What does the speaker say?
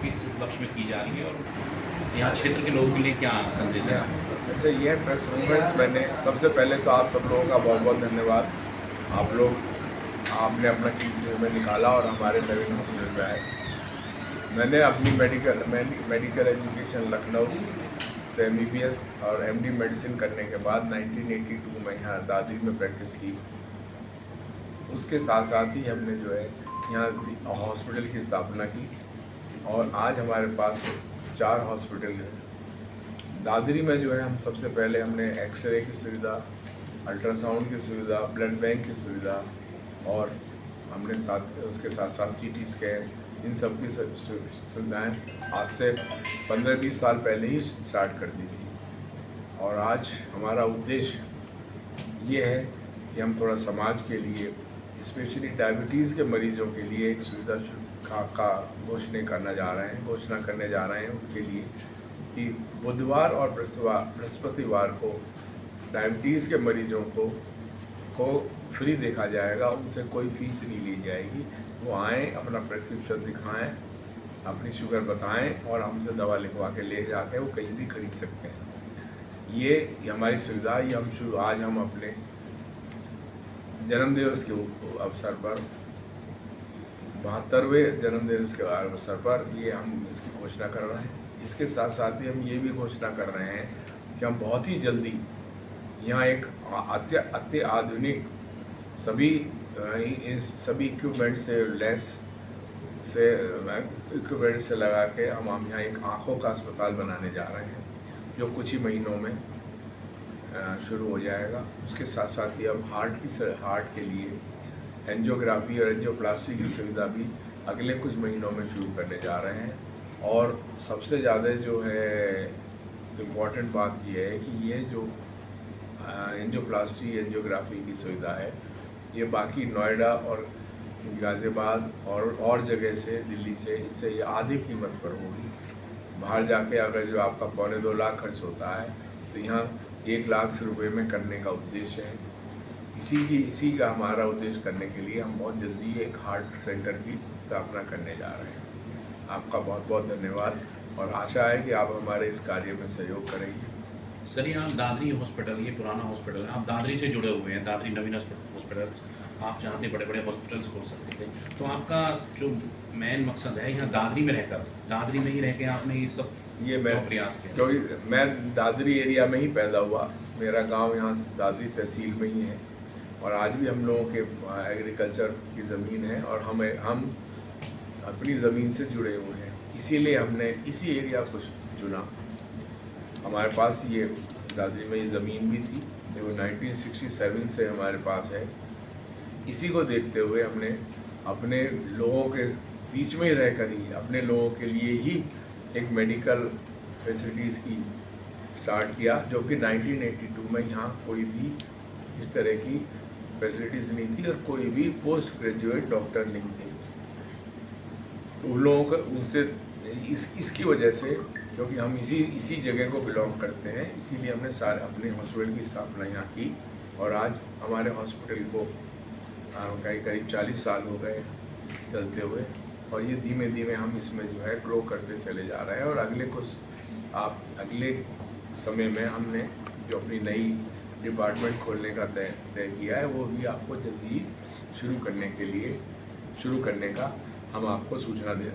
किस उपलक्ष्य में की जा रही है और यहाँ क्षेत्र के लोगों के लिए क्या संदेश है? अच्छा, ये प्रेस कॉन्फ्रेंस मैंने सबसे पहले तो आप सब लोगों का बहुत बहुत धन्यवाद। आप लोग आपने अपना कीमती समय निकाला और हमारे नवीन हॉस्पिटल में आए। मैंने अपनी मेडिकल एजुकेशन लखनऊ से MBBS और MD मेडिसिन करने के बाद 1982 में यहाँ दादरी में प्रैक्टिस की। उसके साथ साथ ही हमने जो है यहाँ हॉस्पिटल की स्थापना की और आज हमारे पास 4 हॉस्पिटल हैं। दादरी में जो है हम सबसे पहले हमने एक्सरे की सुविधा, अल्ट्रासाउंड की सुविधा, ब्लड बैंक की सुविधा और हमने उसके साथ साथ CT स्कैन, इन सब की सुविधाएँ आज से 15-20 साल पहले ही स्टार्ट कर दी थी। और आज हमारा उद्देश्य ये है कि हम थोड़ा समाज के लिए, स्पेशली डायबिटीज़ के मरीजों के लिए एक सुविधा का घोषणा करने जा रहे हैं उनके लिए कि बुधवार और बृहस्पतिवार को डायबिटीज़ के मरीजों को फ्री देखा जाएगा। उनसे कोई फीस नहीं ली जाएगी। वो आएँ, अपना प्रेस्क्रिप्शन दिखाएं, अपनी शुगर बताएं और हमसे दवा लिखवा के ले जाके वो कहीं भी खरीद सकते हैं। ये हमारी सुविधा, ये आज हम अपने जन्मदिवस के अवसर पर 72वें जन्मदिवस के अवसर पर ये हम इसकी घोषणा कर रहे हैं। इसके साथ साथ ही हम ये भी घोषणा कर रहे हैं कि हम बहुत ही जल्दी यहाँ एक अति आधुनिक सभी इक्विपमेंट से लैस इक्विपमेंट से लगा के हम यहाँ एक आँखों का अस्पताल बनाने जा रहे हैं जो कुछ ही महीनों में शुरू हो जाएगा। उसके साथ साथ ही अब हार्ट के लिए एंजियोग्राफी और एंजियोप्लास्टी की सुविधा भी अगले कुछ महीनों में शुरू करने जा रहे हैं। और सबसे ज़्यादा जो है इम्पॉर्टेंट बात यह है कि ये जो एंजियोप्लास्टी एंजियोग्राफी की सुविधा है ये बाकी नोएडा और गाज़ियाबाद और जगह से, दिल्ली से, इससे ये आधी कीमत पर होगी। बाहर जाके अगर जो आपका 2.25 लाख खर्च होता है तो यहाँ 1 लाख रुपए में करने का उद्देश्य है। इसी का हमारा उद्देश्य करने के लिए हम बहुत जल्दी एक हार्ट सेंटर की स्थापना करने जा रहे हैं। आपका बहुत बहुत धन्यवाद और आशा है कि आप हमारे इस कार्य में सहयोग करेंगे। सर, यहाँ दादरी हॉस्पिटल, ये पुराना हॉस्पिटल है, आप दादरी से जुड़े हुए हैं, दादरी नवीन हॉस्पिटल्स, आप चाहते बड़े बड़े हॉस्पिटल्स खोल सकते थे, तो आपका जो मेन मकसद है यहाँ दादरी में रहकर, दादरी में ही रह के आपने ये सब प्रयास किया? क्योंकि मैं दादरी एरिया में ही पैदा हुआ, मेरा गांव यहाँ दादरी तहसील में ही है और आज भी हम लोगों के एग्रीकल्चर की ज़मीन है और हम अपनी ज़मीन से जुड़े हुए हैं, इसीलिए हमने इसी एरिया को चुना। हमारे पास ये दादरी में ये ज़मीन भी थी जो 1967 से हमारे पास है। इसी को देखते हुए हमने अपने लोगों के बीच में ही रहकर ही अपने लोगों के लिए ही एक मेडिकल फैसिलिटीज़ की स्टार्ट किया, जो कि 1982 में यहाँ कोई भी इस तरह की फैसिलिटीज़ नहीं थी और कोई भी पोस्ट ग्रेजुएट डॉक्टर नहीं थे। तो उन लोगों को उनसे इसकी वजह से, क्योंकि हम इसी जगह को बिलोंग करते हैं, इसीलिए हमने अपने हॉस्पिटल की स्थापना यहाँ की और आज हमारे हॉस्पिटल को करीब 40 साल हो गए चलते हुए और ये धीमे धीमे हम इसमें जो है ग्रो करते चले जा रहे हैं। और अगले समय में हमने जो अपनी नई डिपार्टमेंट खोलने का तय किया है वो भी आपको जल्दी शुरू करने का हम आपको सूचना दें।